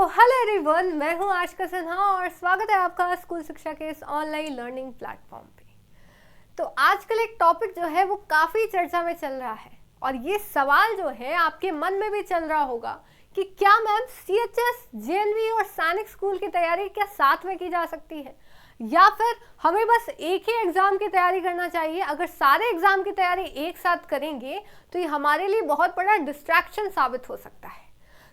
Hello everyone, मैं हूं आशिका सिन्हा और स्वागत है आपका स्कूल शिक्षा के इस ऑनलाइन लर्निंग प्लेटफॉर्म पे। तो आजकल एक टॉपिक जो है वो काफ़ी चर्चा में चल रहा है और ये सवाल जो है आपके मन में भी चल रहा होगा कि क्या मैम CHS, JNV और सैनिक स्कूल की तैयारी क्या साथ में की जा सकती है या फिर हमें बस एक ही एग्ज़ाम की तैयारी करना चाहिए। अगर सारे एग्ज़ाम की तैयारी एक साथ करेंगे तो ये हमारे लिए बहुत बड़ा डिस्ट्रैक्शन साबित हो सकता है।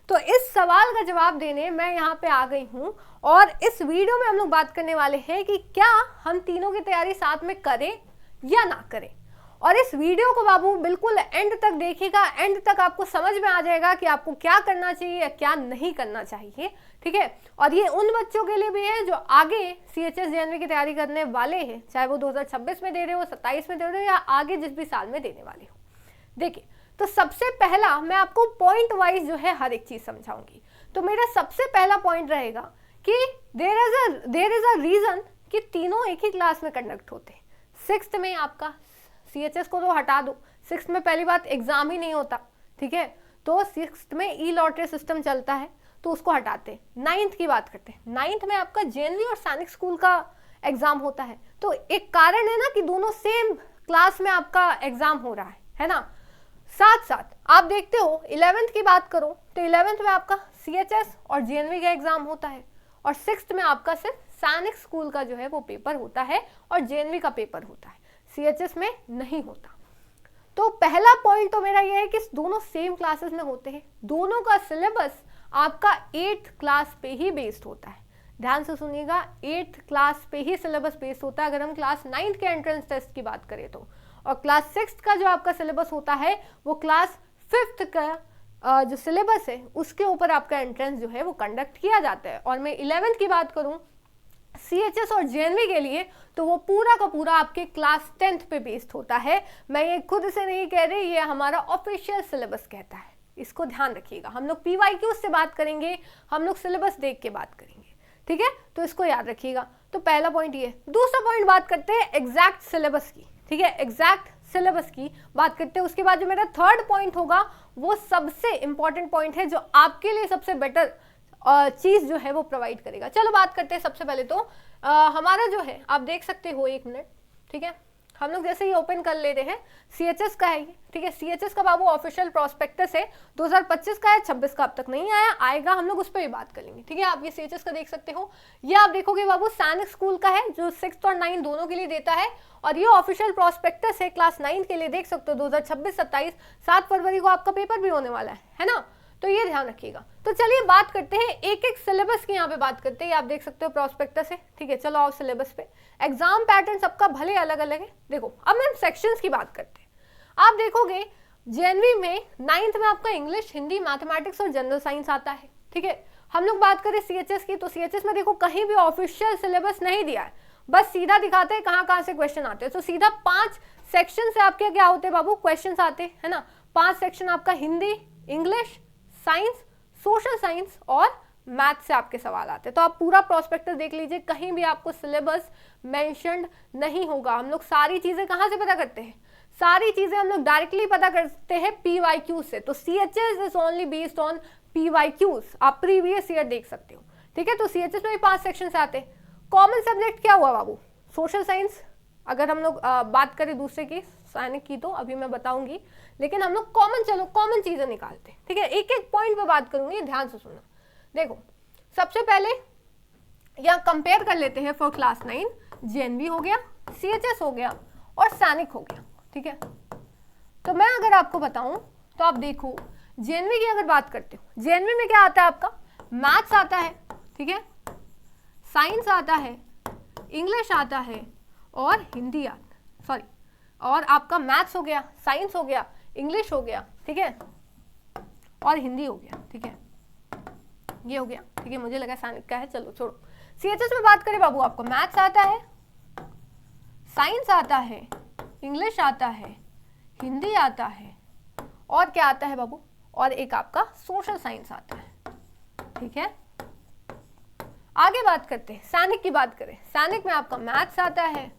तो इस सवाल का जवाब देने मैं यहाँ पे आ गई हूँ और इस वीडियो में हम लोग बात करने वाले हैं कि क्या हम तीनों की तैयारी साथ में करें या ना करें। और इस वीडियो को बाबू बिल्कुल एंड तक देखिएगा, एंड तक आपको समझ में आ जाएगा कि आपको क्या करना चाहिए या क्या नहीं करना चाहिए, ठीक है। और ये उन बच्चों के लिए भी है जो आगे CHS JNV की तैयारी करने वाले हैं, चाहे वो 2026 में दे रहे हो, 27 में दे रहे हो या आगे जिस भी साल में देने वाले हो। देखिए, तो सबसे पहला मैं आपको पॉइंट वाइज जो है हर एक चीज समझाऊंगी। तो मेरा सबसे पहला पॉइंट रहेगा कि देयर इज अ रीजन कि तीनों एक ही क्लास में कंडक्ट होते हैं। 6th में आपका CHS को तो हटा दो, 6th में पहली बात एग्जाम ही नहीं होता, ठीक है। तो 6th में ई-लॉटरी सिस्टम चलता है तो उसको हटाते हैं। 9th की बात करते हैं, 9th में आपका JNV और सैनिक स्कूल का एग्जाम होता है। तो एक कारण है ना कि दोनों सेम क्लास में आपका एग्जाम हो रहा है ना। साथ साथ आप देखते हो 11th की बात करो तो 11th में आपका CHS और JNV का एग्जाम होता है और 6th में आपका सिर्फ सैनिक स्कूल का जो है वो पेपर होता है और JNV का पेपर होता है, CHS में नहीं होता। तो पहला पॉइंट तो मेरा ये है कि दोनों सेम क्लासेस में होते हैं, दोनों का सिलेबस आपका 8th क्लास पे ही बेस्ड होता है। ध्यान से सुनिएगा, 8th क्लास पे ही सिलेबस बेस्ड होता है अगर हम क्लास 9th के एंट्रेंस टेस्ट की बात करें तो। और क्लास 6th का जो आपका सिलेबस होता है वो क्लास 5th का जो सिलेबस है उसके ऊपर आपका एंट्रेंस जो है वो कंडक्ट किया जाता है। और मैं 11th की बात करूं CHS और JNV के लिए तो वो पूरा का पूरा आपके क्लास 10th पे बेस्ड होता है। मैं ये खुद से नहीं कह रही, ये हमारा ऑफिशियल सिलेबस कहता है, इसको ध्यान रखिएगा। हम लोग PYQ से बात करेंगे, हम लोग सिलेबस देख के बात करेंगे, ठीक है। तो इसको याद रखिएगा। तो पहला पॉइंट ये। दूसरा पॉइंट बात करते हैं एग्जैक्ट सिलेबस की, ठीक है, एग्जैक्ट सिलेबस की बात करते हैं। उसके बाद जो मेरा थर्ड पॉइंट होगा वो सबसे इंपॉर्टेंट पॉइंट है जो आपके लिए सबसे बेटर चीज जो है वो प्रोवाइड करेगा। चलो बात करते हैं। सबसे पहले तो हमारा जो है आप देख सकते हो, 1 मिनट, ठीक है। हम लोग जैसे ही ओपन कर लेते हैं, CHS का है ये, ठीक है। CHS का बाबू ऑफिशियल प्रोस्पेक्टस है, 2025 का है, 26 का अब तक नहीं आया, आएगा, हम लोग उस पर भी बात कर लेंगे, ठीक है। आप ये CHS का देख सकते हो। ये आप देखोगे बाबू सैनिक स्कूल का है जो 6th और 9th दोनों के लिए देता है और ये ऑफिशियल प्रोस्पेक्टस है क्लास 9th के लिए, देख सकते हो 2026-27, 7 फरवरी को आपका पेपर भी होने वाला है ना। तो ये ध्यान रखिएगा। तो चलिए बात करते हैं एक एक सिलेबस की, यहाँ पे बात करते हैं। आप देख सकते हो प्रोस्पेक्टस है, ठीक है। चलो आओ सिलेबस पे। एग्जाम पैटर्न सबका भले अलग अलग है। देखो अब हम सेक्शंस की बात करते हैं। आप देखोगे JNV में 9th में आपका इंग्लिश, हिंदी, मैथमेटिक्स और जनरल साइंस आता है, ठीक है। हम लोग बात करें CHS की तो CHS में देखो कहीं भी ऑफिशियल सिलेबस नहीं दिया है, बस सीधा दिखाते हैं कहाँ से क्वेश्चन आते हैं। तो सीधा 5 सेक्शन से आपके क्या होते हैं बाबू, क्वेश्चन आते हैं, है ना। 5 सेक्शन आपका Hindi, English, science, social science और मैथ से आपके सवाल आते हैं। तो आप पूरा प्रोस्पेक्टस देख लीजिए, कहीं भी आपको सिलेबस मेंशन्ड नहीं होगा। हम लोग सारी चीजें कहाँ से पता करते हैं, सारी चीजें हम लोग डायरेक्टली पता करते हैं PYQ से। तो CHS is only based on PYQs, आप प्रीवियस ईयर देख सकते हो, ठीक है। तो CHS में भी 5 सेक्शन से आते हैं। कॉमन सब्जेक्ट क्या हुआ बाबू, सोशल साइंस। अगर हम लोग बात करें दूसरे की, सैनिक की, तो अभी मैं बताऊंगी, लेकिन हम लोग कॉमन, चलो कॉमन चीजें निकालते हैं, ठीक है। एक एक पॉइंट पे बात करूंगी, ध्यान से सुनना। देखो सबसे पहले यहाँ कंपेयर कर लेते हैं फॉर क्लास 9, JNV हो गया, CHS हो गया और सैनिक हो गया, ठीक है। तो मैं अगर आपको बताऊं तो आप देखो JNV की अगर बात करते हो, JNV में क्या आता है आपका, मैथ्स आता है, ठीक है, साइंस आता है, इंग्लिश आता है और हिंदी आता, सॉरी, और आपका मैथ्स हो गया, साइंस हो गया, इंग्लिश हो गया, ठीक है, और हिंदी हो गया, ठीक है, ये हो गया, ठीक है। मुझे लगा सैनिक का है, चलो छोड़ो। CHS में बात करें बाबू, आपको मैथ्स आता है, साइंस आता है, इंग्लिश आता है, हिंदी आता है और क्या आता है बाबू, और एक आपका सोशल साइंस आता है, ठीक है। आगे बात करते हैं, सैनिक की बात करें। सैनिक में आपका मैथ्स आता है,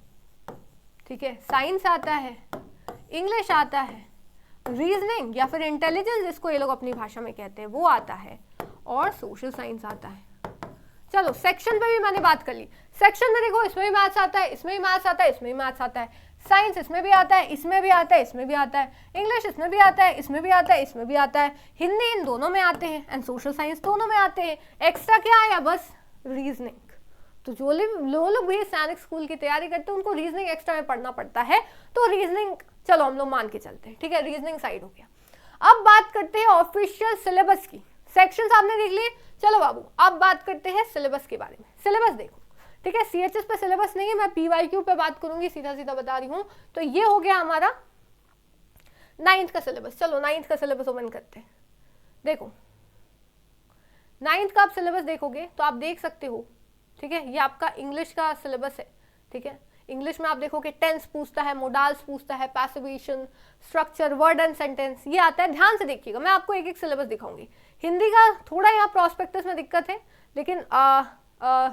ठीक है, साइंस आता है, इंग्लिश आता है, रीजनिंग या फिर इंटेलिजेंस जिसको ये लोग अपनी भाषा में कहते हैं वो आता है और सोशल साइंस आता है। चलो सेक्शन पे भी मैंने बात कर ली। सेक्शन में देखो इसमें भी मैथ्स आता है, इसमें भी मैथ्स आता है, इसमें भी मैथ्स आता है, साइंस इसमें भी आता है, इसमें भी आता है, इसमें भी आता है, इंग्लिश इसमें भी आता है, इसमें भी आता है, इसमें भी आता है, हिंदी इन दोनों में आते हैं एंड सोशल साइंस दोनों में आते हैं। एक्स्ट्रा क्या आया? बस रीजनिंग। तो जो लोग भी सैनिक स्कूल की तैयारी करते हैं उनको रीजनिंग एक्स्ट्रा में पढ़ना पड़ता है, तो रीजनिंग चलो हम लोग मान के चलते हैं, ठीक है, रीजनिंग साइड हो गया। अब बात करते हैं ऑफिशियल सिलेबस की। सेक्शंस आपने देख लिए, चलो बाबू अब बात करते हैं सिलेबस के बारे में। सिलेबस देखो, ठीक है, सीएचएस पे सिलेबस नहीं है, मैं पीवाईक्यू पे बात करूंगी, सीधा सीधा बता रही हूँ। तो ये हो गया हमारा 9th का सिलेबस। चलो 9th का सिलेबस ओपन करते हैं। देखो 9th का आप सिलेबस देखोगे तो आप देख सकते हो, ठीक है, ये आपका इंग्लिश का सिलेबस है, ठीक है। इंग्लिश में आप देखोगे टेंस पूछता है, मोडाल्स पूछता है, passivation, structure, word and sentence, ये आता है। ध्यान से देखिएगा, मैं आपको एक एक सिलेबस दिखाऊंगी। हिंदी का थोड़ा यहाँ प्रोस्पेक्टस में दिक्कत है, लेकिन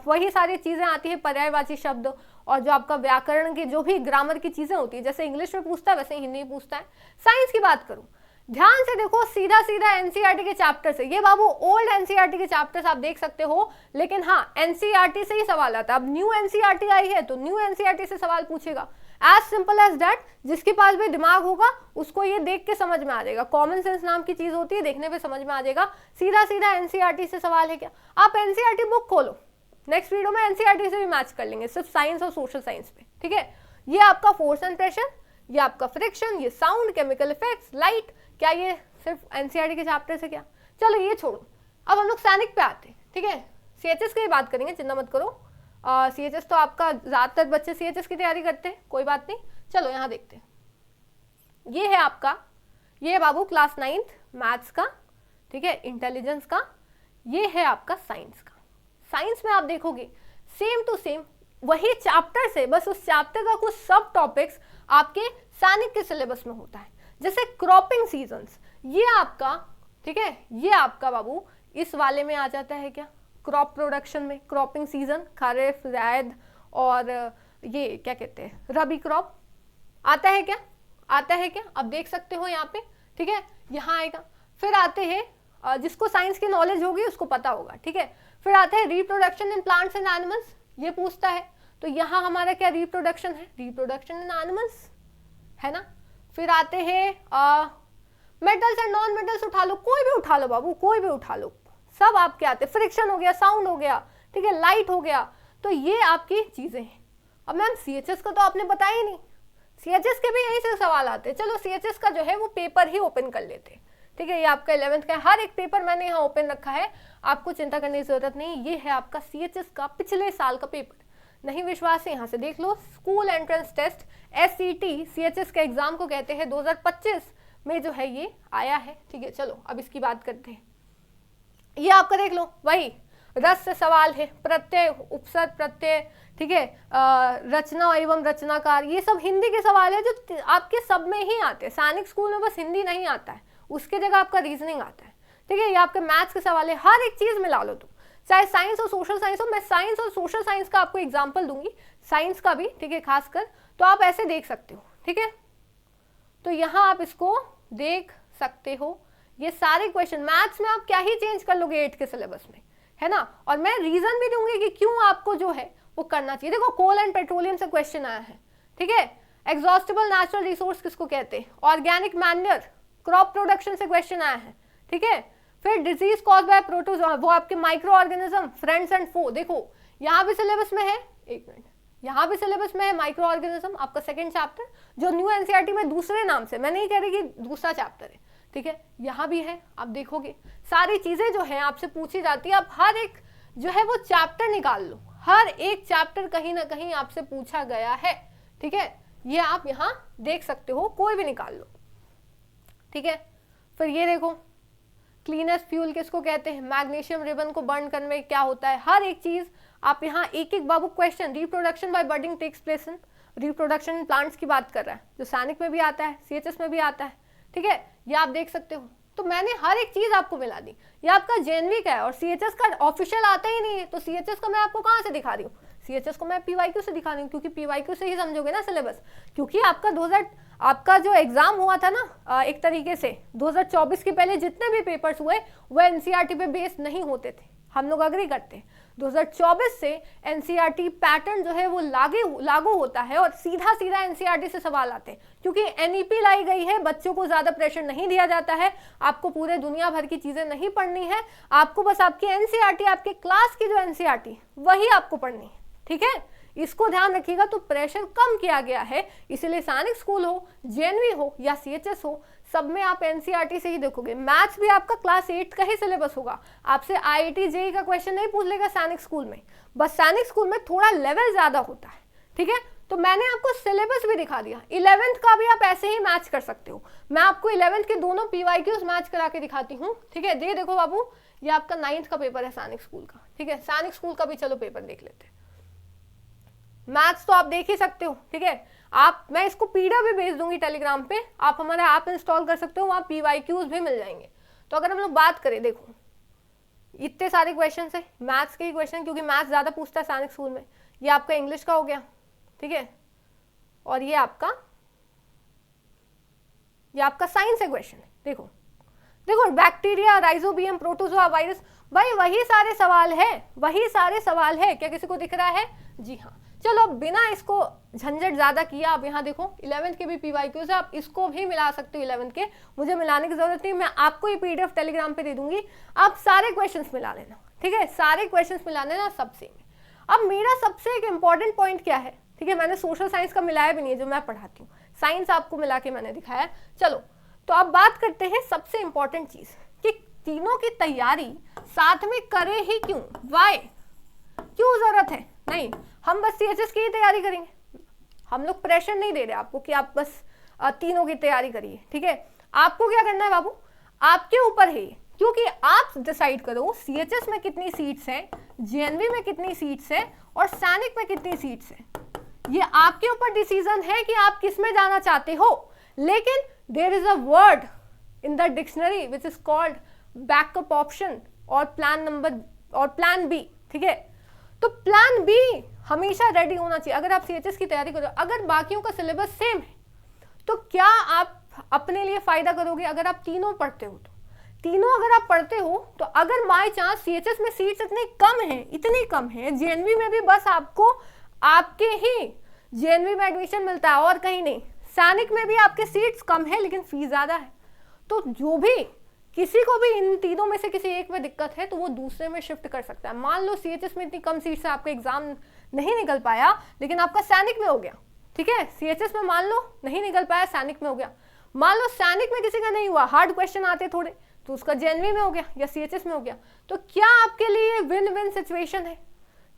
वही सारी चीज़ें आती है, पर्यायवाची शब्द और जो आपका व्याकरण के जो भी ग्रामर की चीज़ें होती है, जैसे इंग्लिश में पूछता है वैसे हिंदी में पूछता है। साइंस की बात करूँ, ध्यान से देखो, सीधा सीधा एनसीईआरटी के चैप्टर से, ये बाबू ओल्ड एनसीईआरटी के चैप्टर्स आप देख सकते हो, लेकिन हाँ एनसीईआरटी से ही सवाल आता है। अब न्यू एनसीईआरटी आई है तो न्यू एनसीईआरटी से सवाल पूछेगा, एज सिंपल एज दैट। जिसके पास भी दिमाग होगा उसको ये देख के समझ में आ जाएगा, कॉमन सेंस नाम की चीज होती है, देखने पे समझ में आ जाएगा। सीधा सीधा एनसीईआरटी से सवाल है क्या? आप एनसीईआरटी बुक खोलो, नेक्स्ट वीडियो में एनसीईआरटी से भी मैच कर लेंगे, सिर्फ साइंस और सोशल साइंस पे, ठीक है। ये आपका फोर्स एंड प्रेशर, ये आपका फ्रिक्शन, ये साउंड, केमिकल इफेक्ट्स, लाइट, क्या ये सिर्फ एनसीईआरटी के चैप्टर से क्या? चलो ये छोड़ो, अब हम लोग सैनिक पे आते हैं, ठीक है। सीएचएस की बात करेंगे, चिंता मत करो। सीएचएस तो आपका ज़्यादातर बच्चे सीएचएस की तैयारी करते हैं, कोई बात नहीं। चलो यहाँ देखते हैं, ये है आपका, ये बाबू क्लास 9th मैथ्स का, ठीक है, इंटेलिजेंस का। ये है आपका साइंस का। साइंस में आप देखोगे सेम टू सेम वही चैप्टर से, बस उस चैप्टर का कुछ सब टॉपिक्स आपके सैनिक के सिलेबस में होता है। जैसे क्रॉपिंग सीजन्स, ये आपका, ठीक है, ये आपका बाबू इस वाले में आ जाता है क्या? क्रॉप प्रोडक्शन में क्रॉपिंग सीजन, खरीफ, ज़ैद और ये क्या कहते हैं, रबी क्रॉप आता है क्या? आता है क्या? अब देख सकते हो यहाँ पे, ठीक है, यहाँ आएगा। फिर आते हैं, जिसको साइंस की नॉलेज होगी उसको पता होगा, ठीक है। फिर आता है reproduction in plants and animals, ये पूछता है, तो यहाँ हमारा क्या रिप्रोडक्शन है? रिप्रोडक्शन इन एनिमल्स है ना। फिर आते हैं मेटल्स एंड नॉन मेटल्स, उठा लो, कोई भी उठा लो बाबू, कोई भी उठा लो, सब आपके आते हैं। फ्रिक्शन हो गया, साउंड हो गया, ठीक है, लाइट हो गया, तो ये आपकी चीजें हैं। अब मैम सीएचएस का तो आपने बताया ही नहीं, सीएचएस के भी यहीं से सवाल आते हैं। चलो सीएचएस का जो है वो पेपर ही ओपन कर लेते हैं, ठीक है। ये आपका 11th का हर एक पेपर मैंने यहाँ ओपन रखा है, आपको चिंता करने की जरूरत नहीं। ये है आपका सीएचएस का पिछले साल का पेपर, नहीं विश्वास है यहाँ से देख लो। स्कूल एंट्रेंस टेस्ट एससीटी सीएचएस के एग्जाम को कहते हैं, 2025 में जो है ये आया है, ठीक है। चलो अब इसकी बात करते हैं। ये आपका देख लो, वही रस से सवाल है, प्रत्यय, उपसर्ग, प्रत्यय, ठीक है, रचना एवं रचनाकार, ये सब हिंदी के सवाल है जो आपके सब में ही आते हैं। सैनिक स्कूल में बस हिंदी नहीं आता है, उसके जगह आपका रीजनिंग आता है, ठीक है। ये आपके मैथ्स के सवाल है, हर एक चीज मिला लो तुम, चाहे साइंस और सोशल साइंस हो। मैं साइंस और सोशल साइंस का आपको एग्जाम्पल दूंगी, साइंस का भी, ठीक है, खासकर, तो आप ऐसे देख सकते हो, ठीक है। तो यहाँ आप इसको देख सकते हो, ये सारे क्वेश्चन मैथ्स में आप क्या ही चेंज कर लोगे 8 के सिलेबस में, है ना। और मैं रीजन भी दूंगी कि क्यों आपको जो है वो करना चाहिए। देखो कोल एंड पेट्रोलियम से क्वेश्चन आया है, ठीक है। एग्जॉस्टिबल नेचुरल रिसोर्स किसको कहते हैं? ऑर्गेनिक मैन्योर, क्रॉप प्रोडक्शन से क्वेश्चन आया है, ठीक है। फिर डिजीज कॉज बाय प्रोटोजोआ, वो आपके माइक्रो ऑर्गेनिज्म, फ्रेंड्स एंड फो, देखो यहाँ भी सिलेबस में है, एक मिनट, यहाँ भी सिलेबस में है माइक्रो ऑर्गेनिज्म, आपका सेकंड चैप्टर, जो न्यू एनसीईआरटी में दूसरे नाम से, मैं नहीं कह रही कि दूसरा चैप्टर है, ठीक है। यहाँ भी है, आप देखोगे सारी चीजें जो है आपसे पूछी जाती है। आप हर एक जो है वो चैप्टर निकाल लो, हर एक चैप्टर कहीं ना कहीं आपसे पूछा गया है, ठीक है। ये आप यहाँ देख सकते हो, कोई भी निकाल लो, ठीक है। फिर ये देखो क्लीनेस्ट फ्यूल किसको कहते हैं? मैग्नीशियम रिबन को बर्न करने में क्या होता है? हर एक चीज आप यहाँ एक एक बाबू question, reproduction by budding takes place in, reproduction plants की बात कर रहा है, जो सैनिक में भी आता है, सीएचएस में भी आता है, ठीक है। ये आप देख सकते हो, तो मैंने हर एक चीज आपको मिला दी। ये आपका जेएनवी का है और सीएचएस का ऑफिशियल आता ही नहीं है, तो सीएचएस का मैं आपको कहाँ से दिखा रही हूँ? CHS को मैं PYQ से दिखा रही हूँ, क्योंकि PYQ से ही समझोगे ना सिलेबस, क्योंकि आपका जो एग्जाम हुआ था ना एक तरीके से 2024 के पहले जितने भी पेपर्स हुए वो NCERT पे बेस्ड नहीं होते थे, हम लोग अग्री करते हैं। 2024 से NCERT पैटर्न जो है वो लागू होता है और सीधा NCERT से सवाल आते हैं, क्योंकि NEP लाई गई है, बच्चों को ज़्यादा प्रेशर नहीं दिया जाता है, आपको पूरे दुनिया भर की चीज़ें नहीं पढ़नी है, आपको बस आपकी NCERT, आपके क्लास की जो NCERT वही आपको पढ़नी है, ठीक है, इसको ध्यान रखिएगा। तो प्रेशर कम किया गया है, इसीलिए सैनिक स्कूल हो, JNV हो या CHS हो, सब में आप NCERT से ही देखोगे। मैथ्स भी आपका क्लास 8 का ही सिलेबस होगा, आपसे IIT JEE का क्वेश्चन नहीं पूछ लेगा सैनिक स्कूल में, बस सैनिक स्कूल में थोड़ा लेवल ज़्यादा होता है, ठीक है। तो मैंने आपको सिलेबस भी दिखा दिया, 11th का भी आप ऐसे ही मैच कर सकते हो। मैं आपको 11th के दोनों PYQs मैच करा के दिखाती हूँ, ठीक है। ये देखो बाबू, ये आपका 9th का पेपर है सैनिक स्कूल का, ठीक है। सैनिक स्कूल का भी चलो पेपर देख लेते हैं। मैथ्स तो आप देख ही सकते हो, ठीक है। मैं इसको PDF भी भेज दूंगी टेलीग्राम पे, आप हमारा ऐप इंस्टॉल कर सकते हो, वहाँ PYQs भी मिल जाएंगे। तो अगर हम लोग बात करें, देखो इतने सारे क्वेश्चन है मैथ्स के ही क्वेश्चन, क्योंकि मैथ्स ज़्यादा पूछता है सैनिक स्कूल में। ये आपका इंग्लिश का हो गया, ठीक है, और ये आपका साइंस है क्वेश्चन। देखो बैक्टीरिया, राइजोबियम, प्रोटोजोआ, वायरस, भाई वही सारे सवाल है। क्या किसी को दिख रहा है? जी हाँ। चलो अब बिना इसको झंझट ज्यादा किया, आप यहाँ देखो 11th के भी PYQs है, आप इसको भी मिला सकते हो 11th के, मुझे मिलाने की जरूरत नहीं, मैं आपको ये PDF टेलीग्राम पे दे दूंगी, आप सारे क्वेश्चंस मिला लेना, ठीक है, सारे क्वेश्चंस मिला लेना सबसे में। अब मेरा सबसे एक इंपॉर्टेंट पॉइंट क्या है, ठीक है, मैंने सोशल साइंस का मिलाया भी नहीं है जो मैं पढ़ाती हूँ, साइंस आपको मिला के मैंने दिखाया। चलो तो अब बात करते हैं सबसे इंपॉर्टेंट चीज कि तीनों की तैयारी साथ में करे ही क्यों, वाई, क्यों जरूरत है? नहीं, हम बस CHS की ही तैयारी करेंगे, हम लोग प्रेशर नहीं दे रहे आपको कि आप बस तीनों की तैयारी करिए, ठीक है। आपको क्या करना है बाबू, आपके ऊपर है, क्योंकि आप डिसाइड करो CHS में कितनी सीट्स हैं, JNV में कितनी सीट्स हैं और सैनिक में कितनी सीट्स हैं, ये आपके ऊपर डिसीजन है कि आप किस में जाना चाहते हो। लेकिन there is a word in the dictionary which is called backup option और प्लान बी, ठीक है। तो प्लान बी हमेशा रेडी होना चाहिए अगर आप CHS की तैयारी करो। अगर बाकियों का सिलेबस सेम है तो क्या आप अपने लिए फायदा करोगे? अगर आप तीनों पढ़ते हो तो तीनों अगर आप पढ़ते हो तो अगर बाय चांस CHS में सीट्स इतनी कम है, JNV में भी बस आपको आपके ही JNV में एडमिशन मिलता है और कहीं नहीं, सैनिक में भी आपके सीट्स कम है लेकिन फीस ज्यादा है। तो जो भी किसी को भी इन तीनों में से किसी एक में दिक्कत है तो वो दूसरे में शिफ्ट कर सकता है। मान लो CHS में इतनी कम सीट से आपका एग्जाम नहीं निकल पाया लेकिन आपका सैनिक में हो गया, ठीक है। CHS में मान लो नहीं निकल पाया, सैनिक में हो गया। मान लो सैनिक में किसी का नहीं हुआ, हार्ड क्वेश्चन आते थोड़े, तो उसका JNV में हो गया या CHS में हो गया। तो क्या आपके लिए विन विन सिचुएशन है,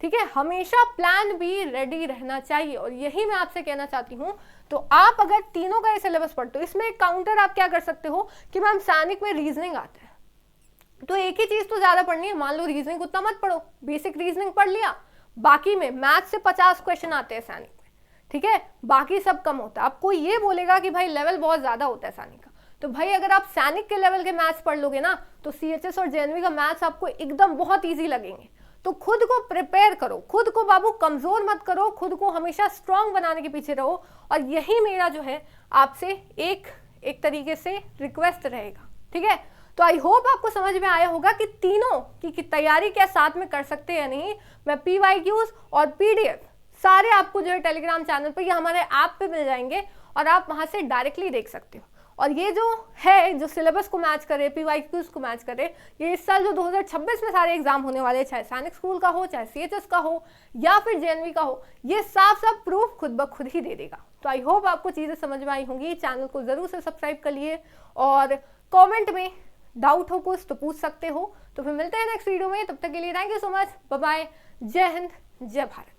ठीक है। हमेशा प्लान बी रेडी रहना चाहिए और यही मैं आपसे कहना चाहती हूँ। तो आप अगर तीनों का ये सिलेबस पढ़ते हो, इसमें एक काउंटर आप क्या कर सकते हो कि मैम सैनिक में रीजनिंग आता है तो एक ही चीज तो ज्यादा पढ़नी है, मान लो रीजनिंग उतना मत पढ़ो, बेसिक रीजनिंग पढ़ लिया, बाकी में मैथ से 50 क्वेश्चन आते हैं सैनिक में, ठीक है, बाकी सब कम होता है। आपको ये बोलेगा कि भाई लेवल बहुत ज्यादा होता है सैनिक का, तो भाई अगर आप सैनिक के लेवल के मैथ्स पढ़ लोगे ना तो CHS और JNV का मैथ्स आपको एकदम बहुत ईजी लगेंगे। तो खुद को प्रिपेयर करो, खुद को बाबू कमजोर मत करो, खुद को हमेशा स्ट्रांग बनाने के पीछे रहो। और यही मेरा जो है आपसे एक तरीके से रिक्वेस्ट रहेगा, ठीक है। तो आई होप आपको समझ में आया होगा कि तीनों की तैयारी क्या साथ में कर सकते हैं या नहीं। मैं PYQs और PDF सारे आपको जो है टेलीग्राम चैनल पर या हमारे ऐप पे मिल जाएंगे और आप वहां से डायरेक्टली देख सकते हो। और ये जो है जो सिलेबस को मैच करे, PYQs को मैच करे, ये इस साल जो 2026 में सारे एग्जाम होने वाले, चाहे सैनिक स्कूल का हो, चाहे CHS का हो या फिर JNV का हो, ये साफ साफ प्रूफ खुद ब खुद ही दे देगा। तो आई होप आपको चीज़ें समझ में आई होंगी। चैनल को जरूर से सब्सक्राइब कर लिए और कॉमेंट में डाउट हो कुछ तो पूछ सकते हो। तो फिर मिलते हैं नेक्स्ट वीडियो में, तब तक के लिए thank you so much, bye bye, जय हिंद, जय भारत।